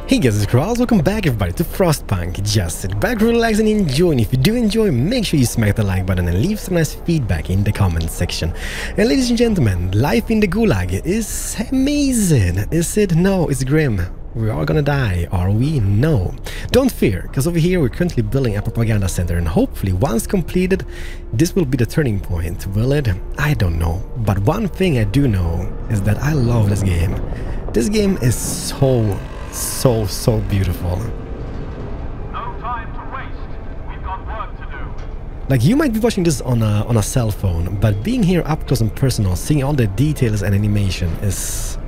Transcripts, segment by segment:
Hey guys, it's Keralis. Welcome back everybody to Frostpunk. Just sit back, relax and enjoy. And if you do enjoy, make sure you smack the like button and leave some nice feedback in the comment section. And ladies and gentlemen, life in the Gulag is amazing. Is it? No, it's grim. We are gonna die, are we? No. Don't fear, because over here we're currently building a propaganda center, and hopefully once completed, this will be the turning point. Will it? I don't know. But one thing I do know is that I love this game. This game is so beautiful. No time to waste. We've got work to do. Like, you might be watching this on a cell phone, but being here up close and personal, seeing all the details and animation is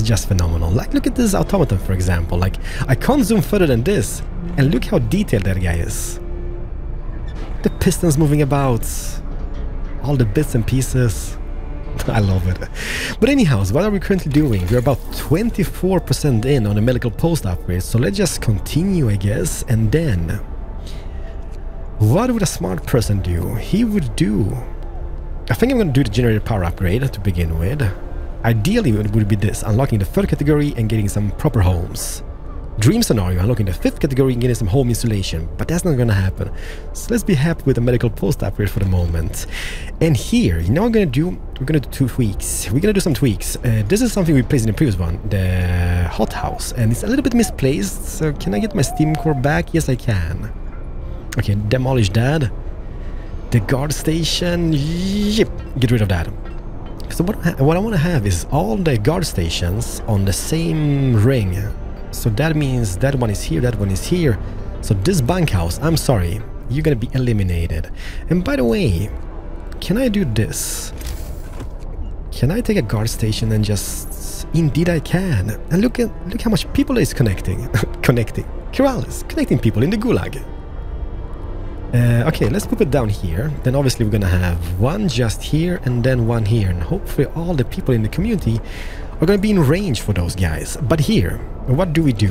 just phenomenal. Like, look at this automaton, for example. Like, I can't zoom further than this, and look how detailed that guy is. The pistons moving about, all the bits and pieces. I love it. But anyhow, what are we currently doing? We're about 24% in on the medical post upgrade, so let's just continue, I guess. And then, what would a smart person do? He would do... I think I'm going to do the generator power upgrade to begin with. Ideally, it would be this, unlocking the 3rd category and getting some proper homes. Dream scenario, unlocking the 5th category and getting some home insulation, but that's not gonna happen. So let's be happy with the medical post upgrade for the moment. And here, you know what we're gonna do? We're gonna do 2 tweaks. We're gonna do some tweaks. This is something we placed in the previous one, the hothouse, and it's a little bit misplaced, so can I get my steam core back? Yes, I can. Okay, demolish that. The guard station, yep, get rid of that. So what I want to have is all the guard stations on the same ring. So that means that one is here, that one is here. So this bunkhouse, I'm sorry, you're gonna be eliminated. And by the way, can I do this? Can I take a guard station and just... Indeed I can. And look how much people is connecting. Keralis, connecting people in the Gulag. Okay, let's put it down here. Then obviously we're gonna have one just here and then one here. And hopefully all the people in the community are gonna be in range for those guys. But here, what do we do?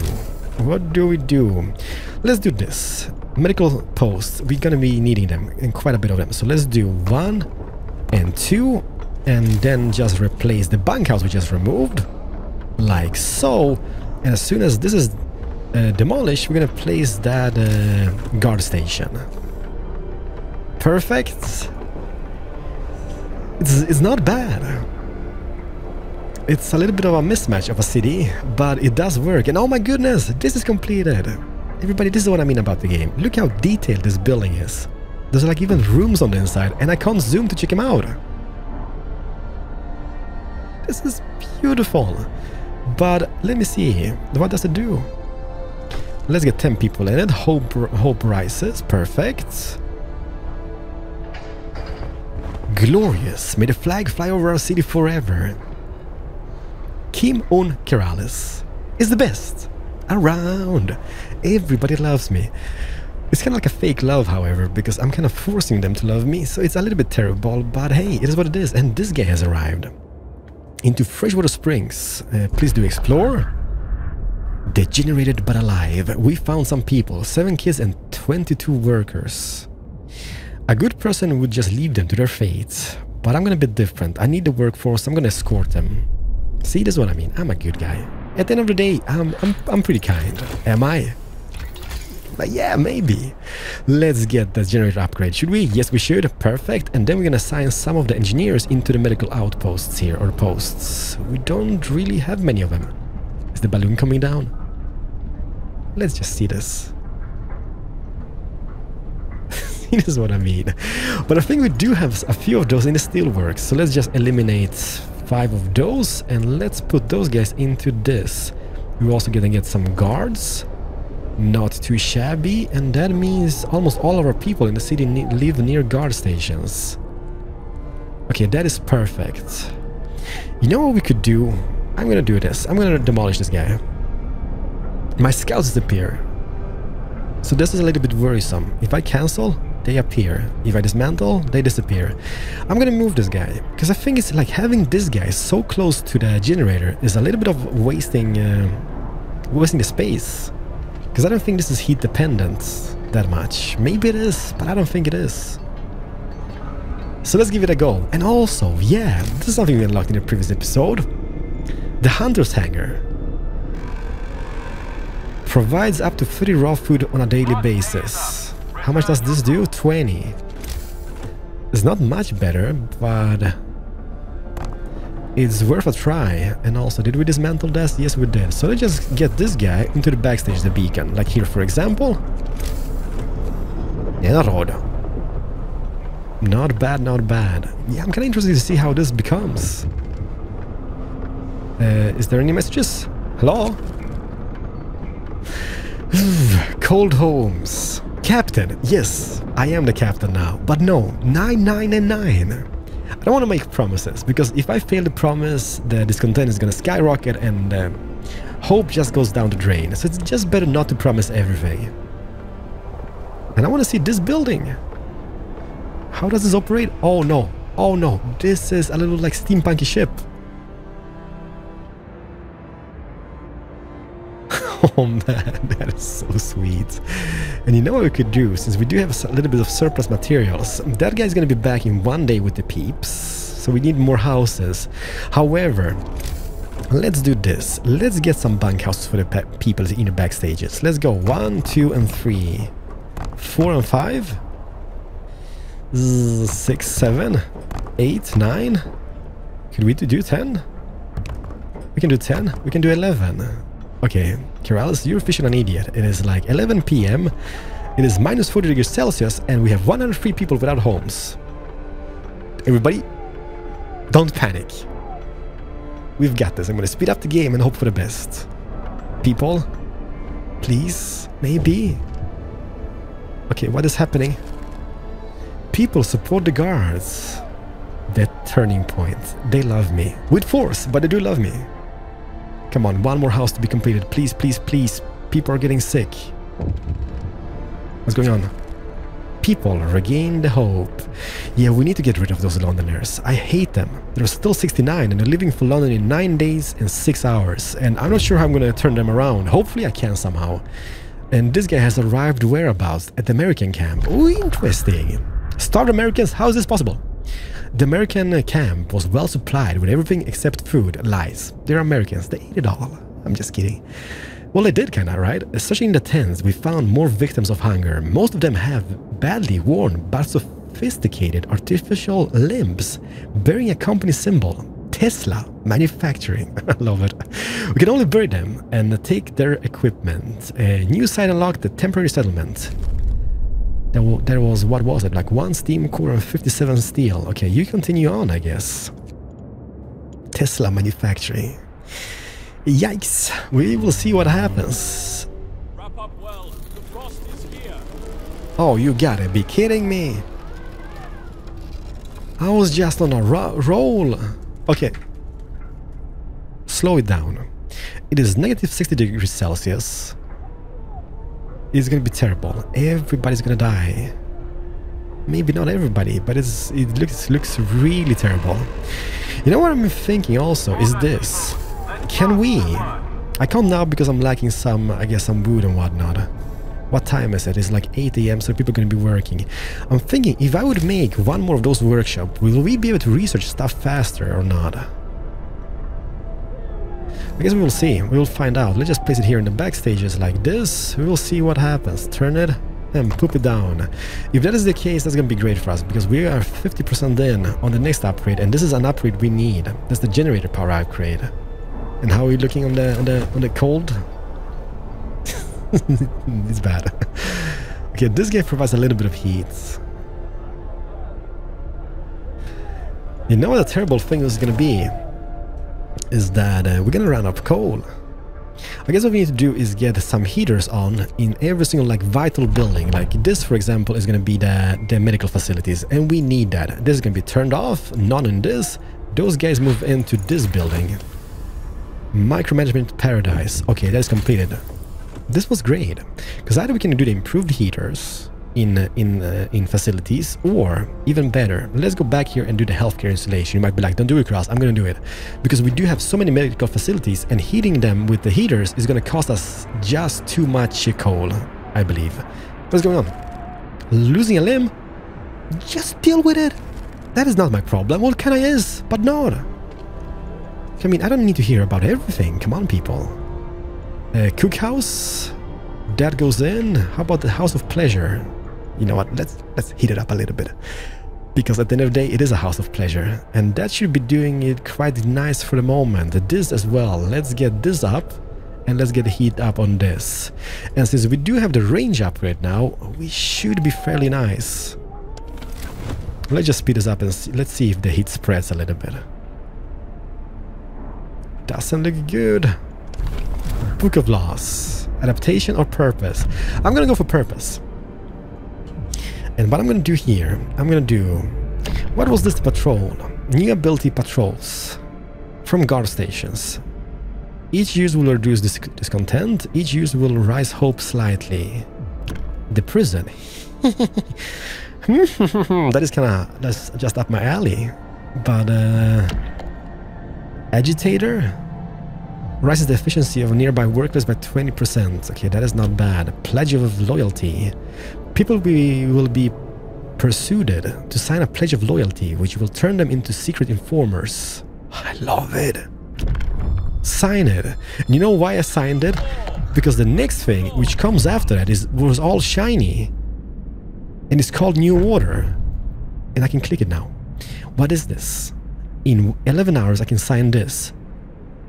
What do we do? Let's do this. Medical posts, we're gonna be needing them, and quite a bit of them. So let's do 1 and 2, and then just replace the bunkhouse we just removed, like so. And as soon as this is demolished, we're gonna place that guard station. Perfect. It's not bad. It's a little bit of a mismatch of a city, but it does work. And oh my goodness, this is completed. Everybody, this is what I mean about the game. Look how detailed this building is. There's like even rooms on the inside, and I can't zoom to check them out. This is beautiful. But let me see, what does it do? Let's get 10 people in it. Hope rises. Perfect. Glorious. May the flag fly over our city forever. Kim on Keralis is the best around. Everybody loves me. It's kind of like a fake love, however, because I'm kind of forcing them to love me, so it's a little bit terrible, but hey, it is what it is. And this guy has arrived into Freshwater Springs. Please do explore. Degenerated but alive. We found some people, 7 kids and 22 workers. A good person would just leave them to their fate, but I'm gonna be different. I need the workforce. I'm gonna escort them. See, this is what I mean. I'm a good guy. At the end of the day, I'm pretty kind. Am I? But yeah, maybe. Let's get the generator upgrade. Should we? Yes, we should. Perfect. And then we're gonna assign some of the engineers into the medical outposts here, or posts. We don't really have many of them. Is the balloon coming down? Let's just see this. This is what I mean. But I think we do have a few of those in the steelworks. So let's just eliminate 5 of those, and let's put those guys into this. We're also gonna get some guards. Not too shabby, and that means almost all of our people in the city live near guard stations. Okay, that is perfect. You know what we could do? I'm gonna do this. I'm gonna demolish this guy. My scouts disappear. So this is a little bit worrisome. If I cancel, they appear. If I dismantle, they disappear. I'm gonna move this guy, because I think it's like having this guy so close to the generator is a little bit of wasting the space. Because I don't think this is heat dependent that much. Maybe it is, but I don't think it is. So let's give it a go. And also, yeah, this is something we unlocked in the previous episode. The Hunter's Hangar. Provides up to 30 raw food on a daily basis. How much does this do? 20. It's not much better, but it's worth a try. And also, did we dismantle this? Yes, we did. So let's just get this guy into the backstage, the beacon. Like here, for example. Yeah, not bad, not bad. Yeah, I'm kind of interested to see how this becomes. Is there any messages? Hello? Cold homes. Captain. Yes, I am the captain now. But no, 9, 9, and 9. I don't want to make promises, because if I fail to promise, the discontent is going to skyrocket and hope just goes down the drain. So it's just better not to promise everything. And I want to see this building. How does this operate? Oh no. Oh no. This is a little like steampunky ship. Oh man, that is so sweet. And you know what we could do, since we do have a little bit of surplus materials. That guy's gonna be back in 1 day with the peeps, so we need more houses. However, let's do this. Let's get some bunkhouses for the people in the backstages. Let's go 1, 2, and 3. 4 and 5. 6, 7, 8, 9. Could we do 10? We can do 10. We can do 11. Okay, Keralis, you're fishing an idiot. It is like 11 p.m. It is minus 40 degrees Celsius, and we have 103 people without homes. Everybody, don't panic. We've got this. I'm going to speed up the game and hope for the best. People, please, maybe. Okay, what is happening? People support the guards. That turning point. They love me. With force, but they do love me. Come on, one more house to be completed. Please, please, please. People are getting sick. What's going on? People, regain the hope. Yeah, we need to get rid of those Londoners. I hate them. They're still 69 and they're living for London in 9 days and 6 hours. And I'm not sure how I'm going to turn them around. Hopefully I can somehow. And this guy has arrived whereabouts at the American camp. Oh, interesting. Starved Americans? How is this possible? The American camp was well supplied with everything except food. Lies. They're Americans. They ate it all. I'm just kidding. Well, they did kinda, right? Searching the tents, we found more victims of hunger. Most of them have badly worn but sophisticated artificial limbs bearing a company symbol. Tesla Manufacturing. I love it. We can only bury them and take their equipment. A new site unlocked, the temporary settlement. There was, what was it? Like 1 steam core and 57 steel. Okay, you continue on, I guess. Tesla Manufacturing. Yikes. We will see what happens. Wrap up well. The frost is here. Oh, you gotta be kidding me. I was just on a roll. Okay. Slow it down. It is negative 60 degrees Celsius. It's gonna be terrible. Everybody's gonna die. Maybe not everybody, but it looks really terrible. You know what I'm thinking also is this. Can we? I can't now because I'm lacking some, I guess, some wood and whatnot. What time is it? It's like 8 AM, so people are gonna be working. I'm thinking if I would make one more of those workshops, will we be able to research stuff faster or not? I guess we will see. We will find out. Let's just place it here in the backstages like this. We will see what happens. Turn it and poop it down. If that is the case, that's going to be great for us because we are 50% in on the next upgrade, and this is an upgrade we need. That's the generator power upgrade. And how are we looking on the cold? It's bad. Okay, this guy provides a little bit of heat. You know what a terrible thing is going to be? Is that we're gonna run out of coal. I guess what we need to do is get some heaters on in every single like vital building. Like this, for example, is gonna be the medical facilities, and we need that. This is gonna be turned off, not in this. Those guys move into this building. Micromanagement paradise. Okay, that is completed. This was great because either we can do the improved heaters in facilities, or even better, let's go back here and do the healthcare installation. You might be like, don't do it, Cross. I'm gonna do it because we do have so many medical facilities, and heating them with the heaters is gonna cost us just too much coal, I believe. What's going on? Losing a limb? Just deal with it. That is not my problem. Well, kinda is, but not. I mean, I don't need to hear about everything. Come on, people. Cookhouse. That goes in. How about the House of Pleasure? You know what? Let's heat it up a little bit. Because at the end of the day, it is a House of Pleasure. And that should be doing it quite nice for the moment. This as well. Let's get this up. And let's get the heat up on this. And since we do have the range upgrade now, we should be fairly nice. Let's just speed this up and let's see if the heat spreads a little bit. Doesn't look good. Book of Laws. Adaptation or purpose? I'm gonna go for purpose. And what I'm gonna do here, I'm gonna do... What was this patrol? New ability patrols. From guard stations. Each use will reduce discontent. Each use will rise hope slightly. The prison. That's just up my alley. But agitator rises the efficiency of a nearby workplace by 20%. Okay, that is not bad. Pledge of loyalty. People will be persuaded to sign a pledge of loyalty, which will turn them into secret informers. I love it. Sign it. And you know why I signed it? Because the next thing which comes after that was all shiny. And it's called New Order. And I can click it now. What is this? In 11 hours I can sign this.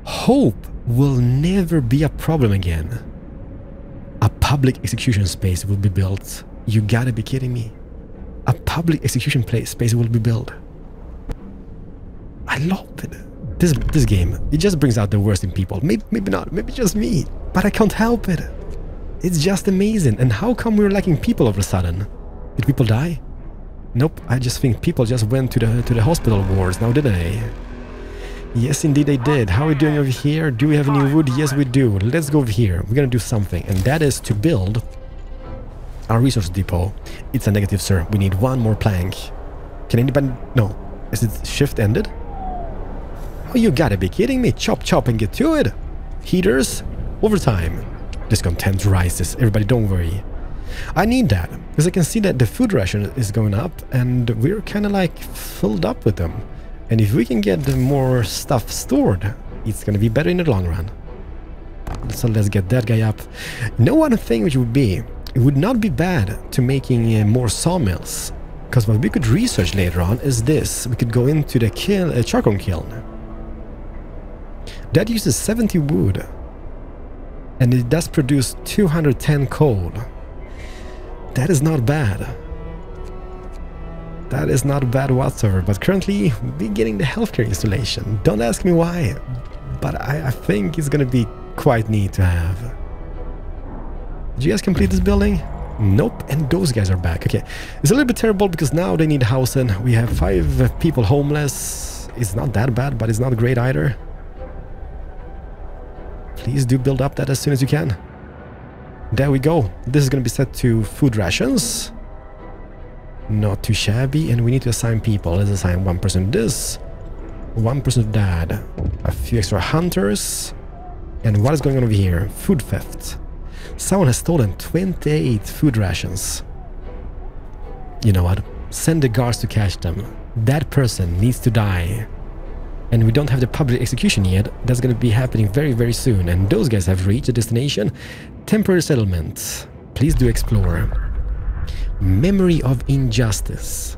Hope will never be a problem again. A public execution space will be built. You gotta be kidding me. A public execution space will be built. I love it. This game, it just brings out the worst in people. Maybe not, maybe just me. But I can't help it. It's just amazing. And how come we're lacking people all of a sudden? Did people die? Nope, I just think people just went to the hospital wards now, didn't they? Yes, indeed they did. How are we doing over here? Do we have any wood? Yes, we do. Let's go over here. We're gonna do something. And that is to build our resource depot. It's a negative, sir. We need one more plank. Can anybody... No. Is it shift ended? Oh, you gotta be kidding me. Chop, chop and get to it. Heaters, overtime. Discontent rises. Everybody, don't worry. I need that. Because I can see that the food ration is going up. And we're kind of like filled up with them. And if we can get more stuff stored, it's gonna be better in the long run. So let's get that guy up. No one thing which would be... It would not be bad to making more sawmills. Because what we could research later on is this. We could go into the charcoal kiln. That uses 70 wood. And it does produce 210 coal. That is not bad. That is not bad whatsoever. But currently, we're getting the healthcare installation. Don't ask me why. But I think it's going to be quite neat to have. Did you guys complete this building? Nope. And those guys are back. Okay. It's a little bit terrible because now they need housing. We have 5 people homeless. It's not that bad, but it's not great either. Please do build up that as soon as you can. There we go. This is going to be set to food rations. Not too shabby. And we need to assign people. Let's assign one person this. One person that. A few extra hunters. And what is going on over here? Food theft. Someone has stolen 28 food rations. You know what? Send the guards to catch them. That person needs to die. And we don't have the public execution yet. That's going to be happening very, very soon. And those guys have reached a destination. Temporary settlement. Please do explore. Memory of injustice.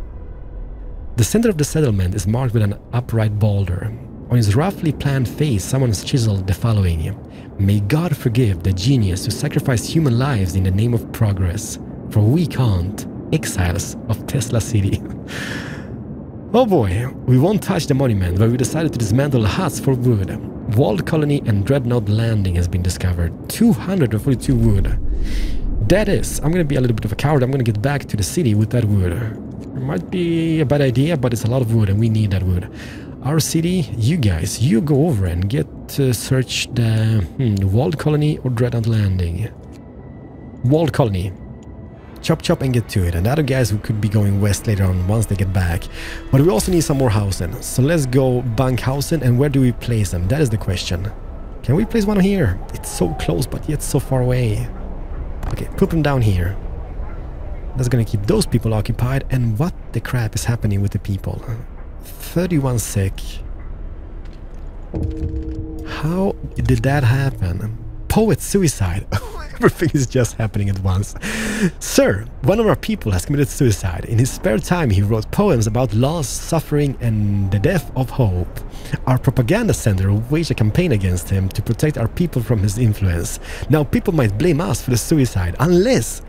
The center of the settlement is marked with an upright boulder. On its roughly planned face, someone has chiseled the following. May God forgive the genius who sacrificed human lives in the name of progress. For we can't. Exiles of Tesla City. Oh boy, we won't touch the monument, but we decided to dismantle the huts for wood. Walled colony and dreadnought landing has been discovered. 242 wood. That is, I'm gonna be a little bit of a coward. I'm gonna get back to the city with that wood. It might be a bad idea, but it's a lot of wood and we need that wood. Our city, you guys, you go over and get to search the walled colony or dreadnought landing. Walled colony. Chop chop and get to it. And the other guys who could be going west later on once they get back. But we also need some more housing. So let's go bunk housing. And where do we place them? That is the question. Can we place one here? It's so close but yet so far away. Okay, put them down here. That's gonna keep those people occupied. And what the crap is happening with the people? 31 sick. How did that happen? Poet suicide. Everything is just happening at once. Sir, one of our people has committed suicide. In his spare time, he wrote poems about loss, suffering, and the death of hope. Our propaganda center waged a campaign against him to protect our people from his influence. Now people might blame us for the suicide, unless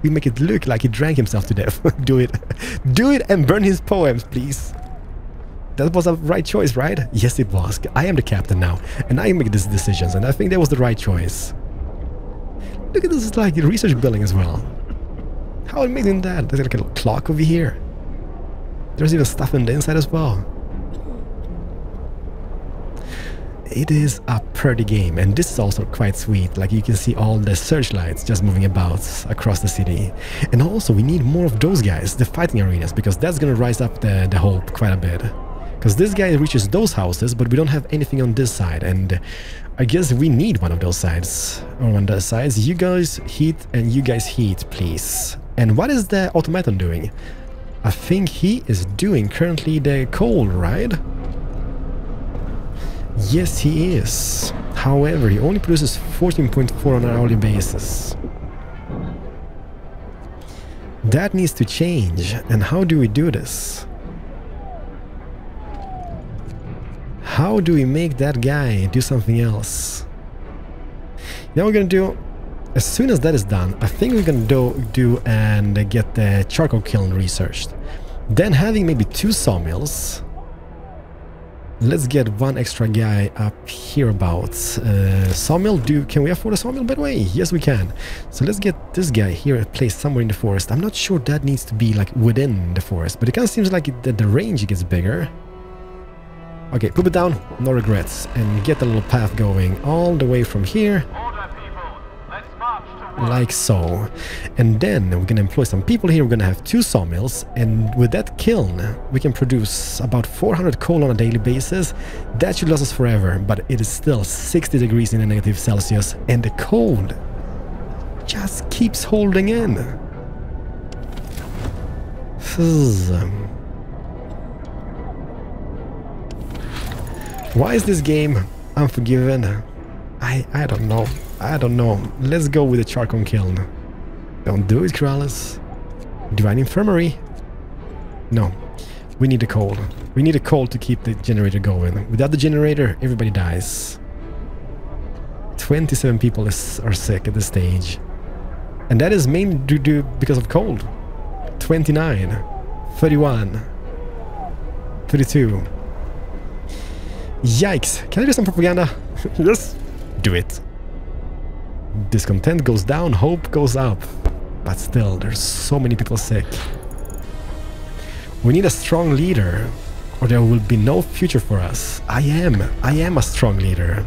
we make it look like he drank himself to death. Do it. Do it and burn his poems, please. That was a right choice, right? Yes, it was. I am the captain now, and I make these decisions, and I think that was the right choice. Look at this, like, research building as well. How amazing that? There's like a little clock over here. There's even stuff in the inside as well. It is a pretty game, and this is also quite sweet. Like, you can see all the searchlights just moving about across the city. And also, we need more of those guys, the fighting arenas, because that's gonna rise up the hope quite a bit. Because this guy reaches those houses, but we don't have anything on this side, and I guess we need one of those sides. Or on those sides. You guys heat and you guys heat, please. And what is the automaton doing? I think he is doing currently the coal, right? Yes, he is. However, he only produces 14.4 on an hourly basis. That needs to change. And how do we do this? How do we make that guy do something else? Now we're gonna do, as soon as that is done, I think we're gonna do and get the charcoal kiln researched. Then having maybe 2 sawmills. Let's get 1 extra guy up here about. Sawmill, can we afford a sawmill, by the way? Yes, we can. So let's get this guy here placed somewhere in the forest. I'm not sure that needs to be like within the forest, but it kind of seems like the range gets bigger. Okay, put it down, no regrets, and get a little path going all the way from here. Order, people. Let's march to work. Like so. And then we're gonna employ some people here. We're gonna have 2 sawmills, and with that kiln we can produce about 400 coal on a daily basis. That should last us forever, but it is still 60 degrees in the negative Celsius, and the cold just keeps holding in. Why is this game unforgiven? I don't know. I don't know. Let's go with the charcoal kiln. Don't do it, Keralis. Do an infirmary? No. We need the coal. We need the coal to keep the generator going. Without the generator, everybody dies. 27 people are sick at this stage. And that is mainly because of cold. 29. 31. 32. Yikes! Can I do some propaganda? Yes! Do it! Discontent goes down, hope goes up. But still, there's so many people sick. We need a strong leader, or there will be no future for us. I am a strong leader.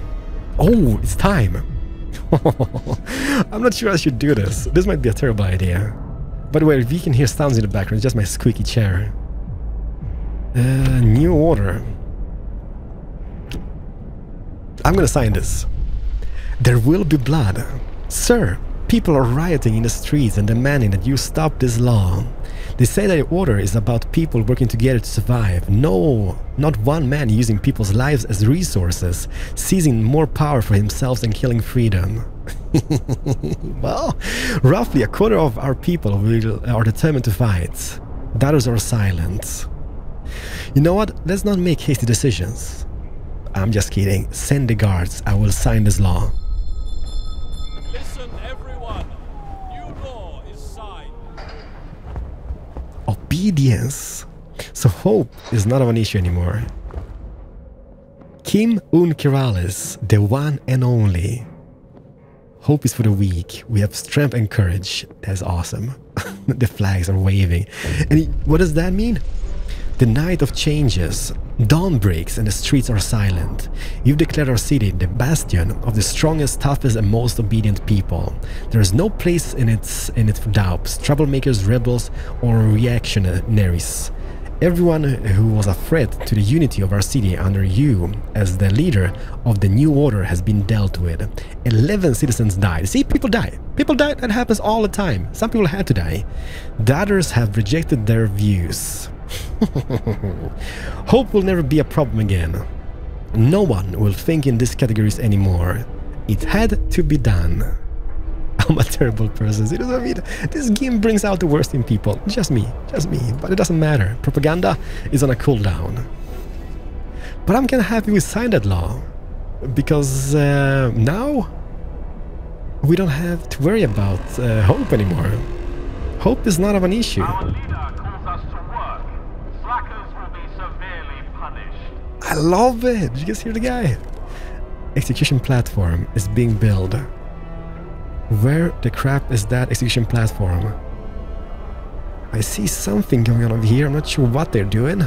Oh, it's time! I'm not sure I should do this. This might be a terrible idea. By the way, if you can hear sounds in the background, it's just my squeaky chair. New order. I'm gonna sign this. There will be blood. Sir, people are rioting in the streets and demanding that you stop this law. They say that the order is about people working together to survive. No, not one man using people's lives as resources, seizing more power for himself and killing freedom. Well, roughly a quarter of our people are determined to fight. The others are silent. You know what? Let's not make hasty decisions. I'm just kidding. Send the guards. I will sign this law. Listen, everyone. New law is signed. Obedience. So hope is not of an issue anymore. Kim Keralis, the one and only. Hope is for the weak. We have strength and courage. That's awesome. The flags are waving. And what does that mean? The night of changes. Dawn breaks and the streets are silent. You've declared our city the bastion of the strongest, toughest and most obedient people. There is no place in it for doubts, troublemakers, rebels or reactionaries. Everyone who was a threat to the unity of our city under you as the leader of the new order has been dealt with. 11 citizens died. See, people die. People die. That happens all the time. Some people had to die. The others have rejected their views. Hope will never be a problem again. No one will think in these categories anymore. It had to be done. I'm a terrible person. You know what I mean? This game brings out the worst in people. Just me. But it doesn't matter. Propaganda is on a cooldown. But I'm kind of happy we signed that law. Because now we don't have to worry about hope anymore. Hope is not of an issue. Our leader calls us to work. Slackers will be severely punished. I love it! Did you guys hear the guy? Execution platform is being built. Where the crap is that execution platform? I see something going on over here. I'm not sure what they're doing.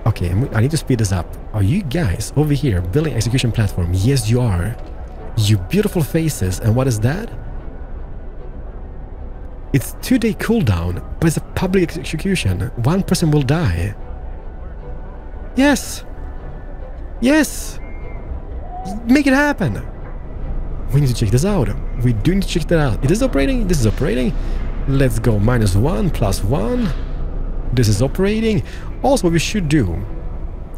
Okay, I need to speed this up. Are you guys over here building execution platform? Yes, you are. You beautiful faces. And what is that? It's 2-day cooldown, but it's a public execution. One person will die. Yes! Yes! Make it happen! We need to check this out. We do need to check that out. It is operating. This is operating. Let's go -1, +1. This is operating. Also, what we should do,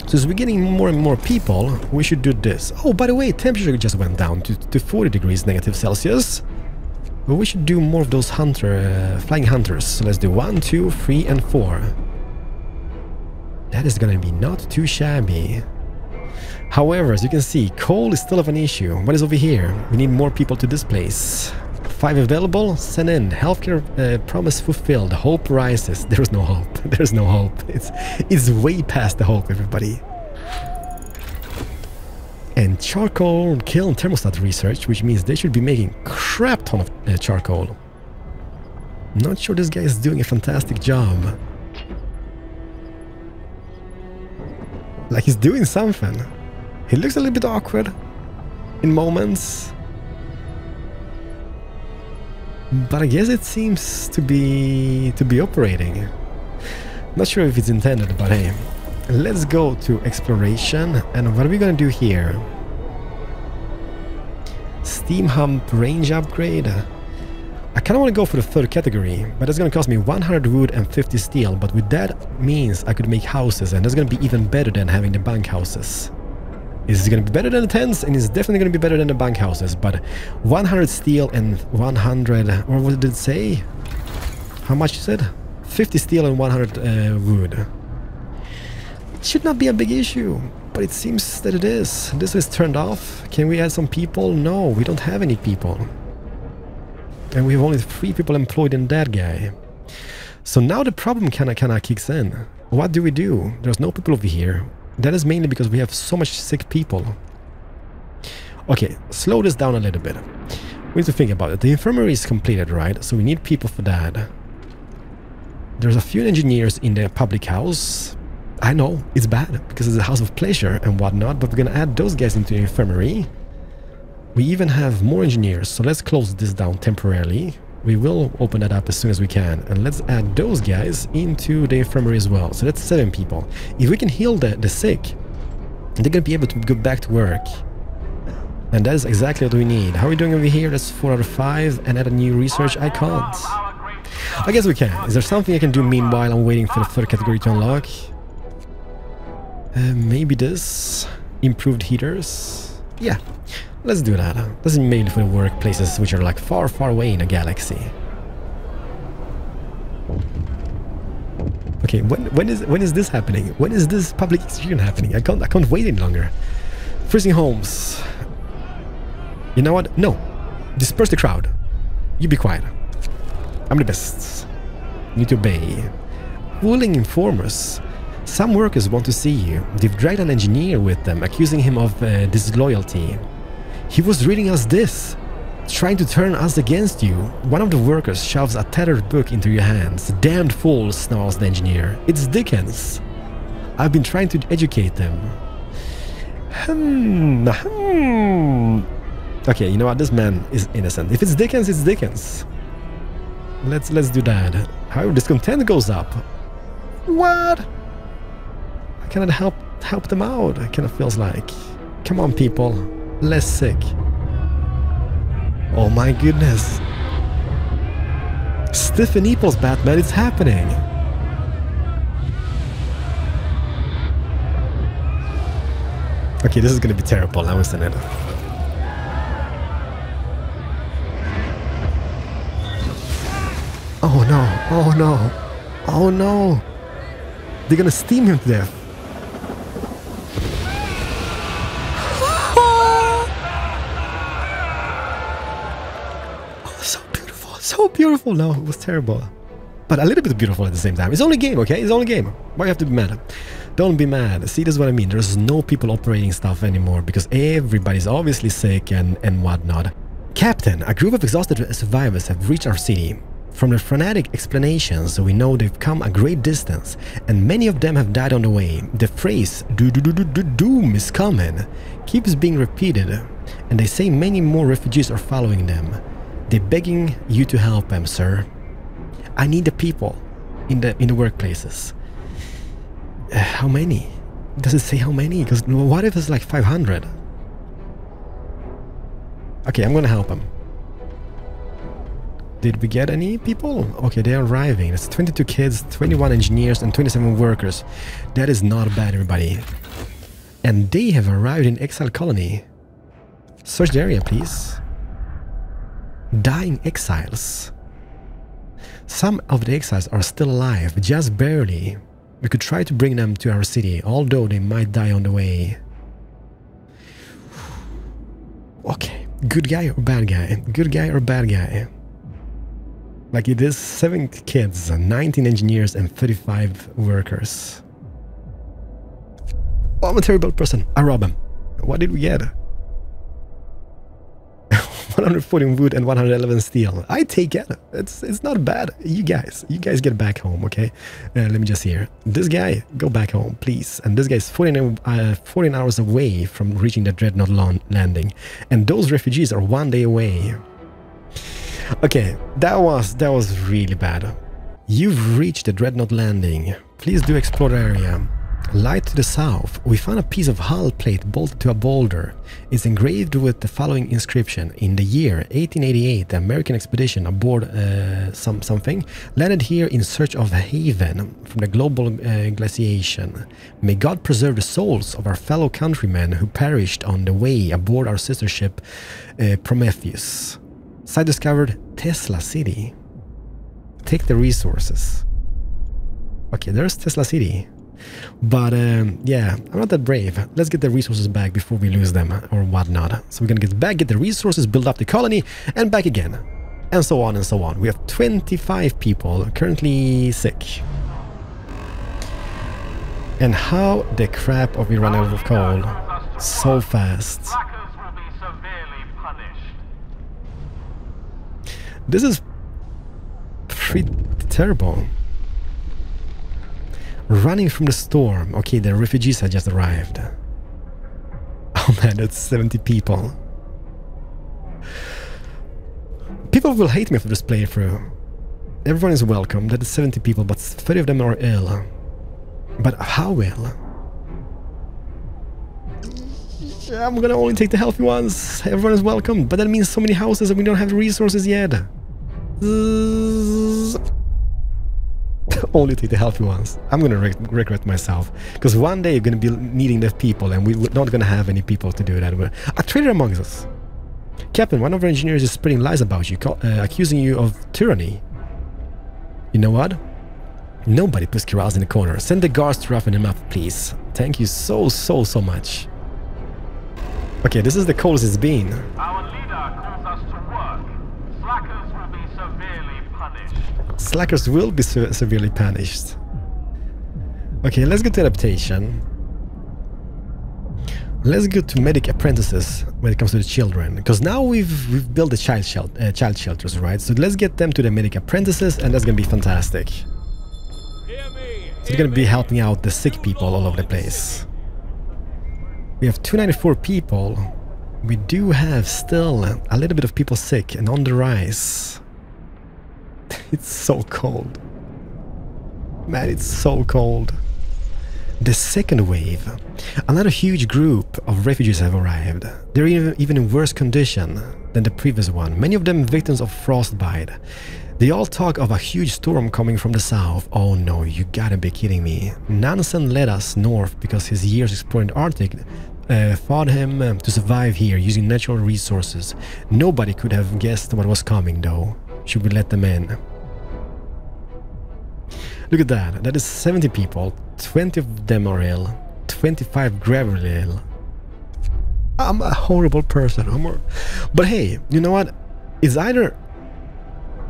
since we're getting more and more people, we should do this. Oh, by the way, temperature just went down to 40 degrees negative Celsius. But we should do more of those flying hunters. So let's do 1, 2, 3, and 4. That is gonna be not too shabby. However, as you can see, coal is still of an issue. What is over here? We need more people to this place. 5 available, send in. Healthcare promise fulfilled. Hope rises. There's no hope. There's no hope. It's way past the hope, everybody. And charcoal kiln thermostat research, which means they should be making crap ton of charcoal. Not sure this guy is doing a fantastic job. Like he's doing something. He looks a little bit awkward in moments. But I guess it seems to be operating. Not sure if it's intended, but hey. Let's go to exploration. And what are we gonna do here? Steam hump range upgrade. I kind of want to go for the 3rd category, but it's gonna cost me 100 wood and 50 steel. But with that means I could make houses, and that's gonna be even better than having the bunkhouses. It's gonna be better than the tents, and it's definitely gonna be better than the bunkhouses. But 100 steel and 100, or what did it say? How much you said? 50 steel and 100 wood. Should not be a big issue, but it seems that it is. This is turned off. Can we add some people? No, we don't have any people. And we have only 3 people employed in that guy. So now the problem kinda kicks in. What do we do? There's no people over here. That is mainly because we have so much sick people. Okay, slow this down a little bit. We need to think about it. The infirmary is completed, right? So we need people for that. There's a few engineers in the public house. I know, it's bad, because it's a house of pleasure and whatnot, but we're gonna add those guys into the infirmary. We even have more engineers, so let's close this down temporarily. We will open that up as soon as we can, and let's add those guys into the infirmary as well. So that's 7 people. If we can heal the sick, they're gonna be able to go back to work. And that is exactly what we need. How are we doing over here? That's 4 out of 5, and add a new research. I can't. I guess we can. Is there something I can do meanwhile I'm waiting for the 3rd category to unlock? Maybe this. Improved heaters. Yeah, let's do that. This is mainly for the workplaces which are like far, far away in a galaxy. Okay, when is this happening? When is this public execution happening? I can't wait any longer. Freezing homes. You know what? No. Disperse the crowd. You be quiet. I'm the best. You need to obey. Fooling informers. Some workers want to see you. They've dragged an engineer with them, accusing him of disloyalty. He was reading us this, trying to turn us against you. One of the workers shoves a tattered book into your hands. Damned fool, snarls the engineer. It's Dickens. I've been trying to educate them. Okay, you know what? This man is innocent. If it's Dickens, it's Dickens. Let's do that. However, discontent goes up. What? I cannot help them out. It kind of feels like. Come on, people. Less sick. Oh my goodness. Stiff and Eeples, Batman. It's happening. Okay, this is gonna be terrible. Now isn't it? Oh no, oh no, oh no. They're gonna steam him to death. Oh, so beautiful, so beautiful. No, it was terrible. But a little bit beautiful at the same time. It's only a game, okay? It's only a game. Why you have to be mad? Don't be mad. See, this is what I mean. There's no people operating stuff anymore because everybody's obviously sick and whatnot. Captain, a group of exhausted survivors have reached our city. From their frenetic explanations, we know they've come a great distance, and many of them have died on the way. The phrase "doom is coming" keeps being repeated, and they say many more refugees are following them. They're begging you to help them, sir. I need the people in the workplaces. How many? Does it say how many? Because what if it's like 500? Okay, I'm gonna help them. Did we get any people? Okay, they are arriving. It's 22 kids, 21 engineers, and 27 workers. That is not bad, everybody. And they have arrived in Exile Colony. Search the area, please. Dying exiles. Some of the exiles are still alive, just barely. We could try to bring them to our city, although they might die on the way. Okay, good guy or bad guy? Good guy or bad guy? Like it is 7 kids, 19 engineers, and 35 workers. Oh, I'm a terrible person. I rob him. What did we get? 114 wood and 111 steel. I take it. It's not bad. You guys get back home, okay? Let me just hear. This guy, go back home, please. And this guy is 14 hours away from reaching the Dreadnought landing. And those refugees are 1 day away. Okay, that was really bad. You've reached the Dreadnought landing. Please do explore the area. Light to the south, we found a piece of hull plate bolted to a boulder. It's engraved with the following inscription. In the year 1888, the American expedition aboard something landed here in search of a haven from the global glaciation. May God preserve the souls of our fellow countrymen who perished on the way aboard our sister ship Prometheus. Site discovered Tesla City. Take the resources. Okay, there's Tesla City. But yeah, I'm not that brave. Let's get the resources back before we lose them or whatnot. So we're gonna get back, get the resources, build up the colony, and back again. And so on and so on. We have 25 people currently sick. And how the crap are we running out of coal so fast? This is pretty terrible. Running from the storm. Okay, the refugees had just arrived. Oh man, that's 70 people. People will hate me for this playthrough. Everyone is welcome. That is 70 people, but 30 of them are ill. But how ill? I'm gonna only take the healthy ones. Everyone is welcome, but that means so many houses and we don't have the resources yet. Only take the healthy ones. I'm gonna regret myself, because one day you're gonna be needing the people and we're not gonna have any people to do that. A traitor amongst us. Captain, one of our engineers is spreading lies about you, accusing you of tyranny. You know what? Nobody puts Keralis in the corner. Send the guards to roughen him up, please. Thank you so much. Okay, this is the coldest it's been. Our leader calls us to work. Slackers will be severely punished. Slackers will be severely punished. Okay, let's get to adaptation. Let's go to medic apprentices when it comes to the children, because now we've built the child shelters, right? So let's get them to the medic apprentices, and that's gonna be fantastic. So they're gonna be helping out the sick people all over the place. We have 294 people. We do have still a little bit of people sick and on the rise. It's so cold. Man, it's so cold. The second wave. Another huge group of refugees have arrived. They're even in worse condition than the previous one. Many of them victims of frostbite. They all talk of a huge storm coming from the south. Oh no, you gotta be kidding me. Nansen led us north because his years exploring the Arctic fought him to survive here using natural resources. Nobody could have guessed what was coming though. Should we let them in? Look at that. That is 70 people. 20 of them are ill. 25 gravely ill. I'm a horrible person. But hey, you know what? It's either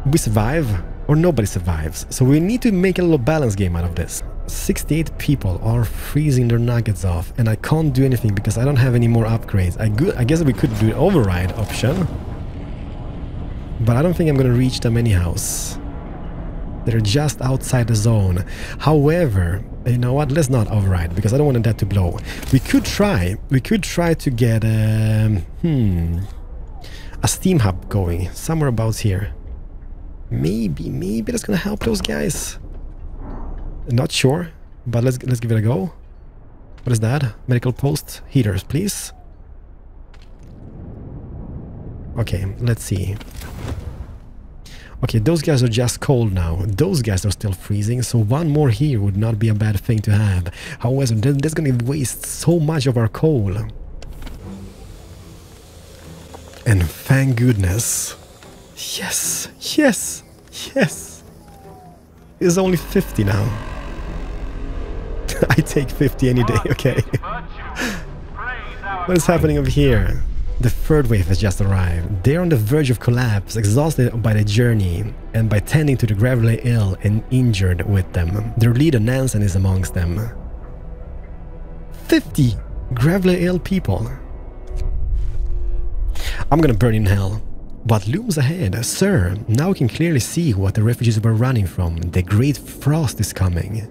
we survive or nobody survives. So we need to make a little balance game out of this. 68 people are freezing their nuggets off, and I can't do anything because I don't have any more upgrades. I guess we could do an override option, but I don't think I'm gonna reach them anyhow. They're just outside the zone. However, you know what? Let's not override because I don't want that to blow. We could try to get a steam hub going somewhere about here. Maybe that's gonna help those guys. Not sure, but let's give it a go. What is that? Medical post heaters, please. Okay, let's see. Okay, those guys are just cold now. Those guys are still freezing, so one more here would not be a bad thing to have. However, that's gonna waste so much of our coal. And thank goodness. Yes, yes, yes. It's only 50 now. I take 50 any day, okay. What is happening over here? The third wave has just arrived. They're on the verge of collapse, exhausted by the journey and by tending to the gravely ill and injured with them. Their leader Nansen is amongst them. 50 gravely ill people. I'm gonna burn in hell. What looms ahead? Sir, now we can clearly see what the refugees were running from. The great frost is coming.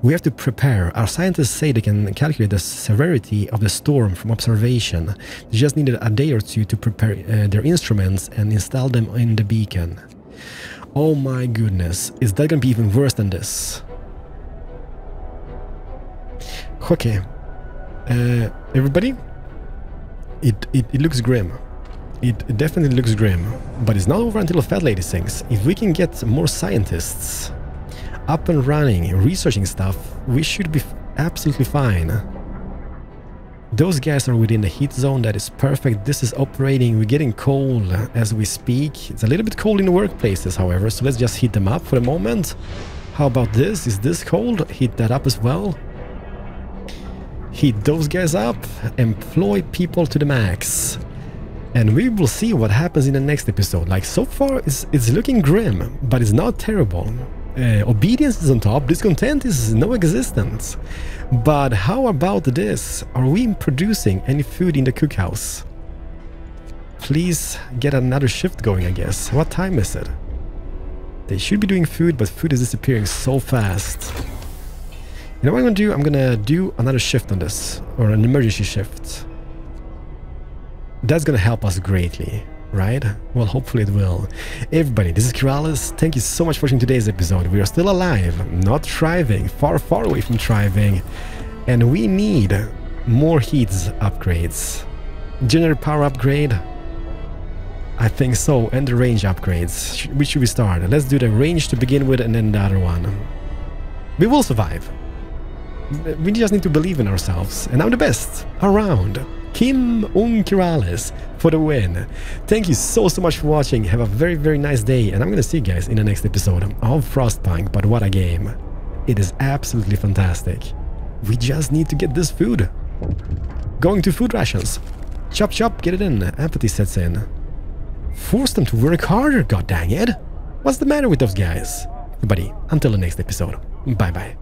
We have to prepare. Our scientists say they can calculate the severity of the storm from observation. They just needed a day or two to prepare their instruments and install them in the beacon. Oh my goodness, is that gonna be even worse than this? Okay, everybody, it looks grim. It definitely looks grim, but it's not over until the fat lady sings. If we can get more scientists up and running, researching stuff, we should be absolutely fine. Those guys are within the heat zone, that is perfect. This is operating, we're getting cold as we speak. It's a little bit cold in the workplaces, however, so let's just heat them up for the moment. How about this? Is this cold? Heat that up as well. Heat those guys up, employ people to the max. And we will see what happens in the next episode. Like, so far, it's looking grim, but it's not terrible. Obedience is on top, discontent is no existence. But how about this? Are we producing any food in the cookhouse? Please get another shift going, I guess. What time is it? They should be doing food, but food is disappearing so fast. You know what I'm gonna do? I'm gonna do another shift on this, or an emergency shift. That's gonna help us greatly, right? Well, hopefully it will. Everybody, this is Keralis. Thank you so much for watching today's episode. We are still alive, not thriving, far away from thriving. And we need more heats upgrades. Generator power upgrade? I think so, and the range upgrades. Which should we start? Let's do the range to begin with and then the other one. We will survive. We just need to believe in ourselves. And I'm the best around. Kim Keralis for the win. Thank you so much for watching. Have a very nice day, and I'm gonna see you guys in the next episode of Frostpunk. But what a game. It is absolutely fantastic. We just need to get this food. Going to food rations. Chop chop, get it in. Empathy sets in. Force them to work harder, god dang it. What's the matter with those guys? Everybody, until the next episode. Bye bye.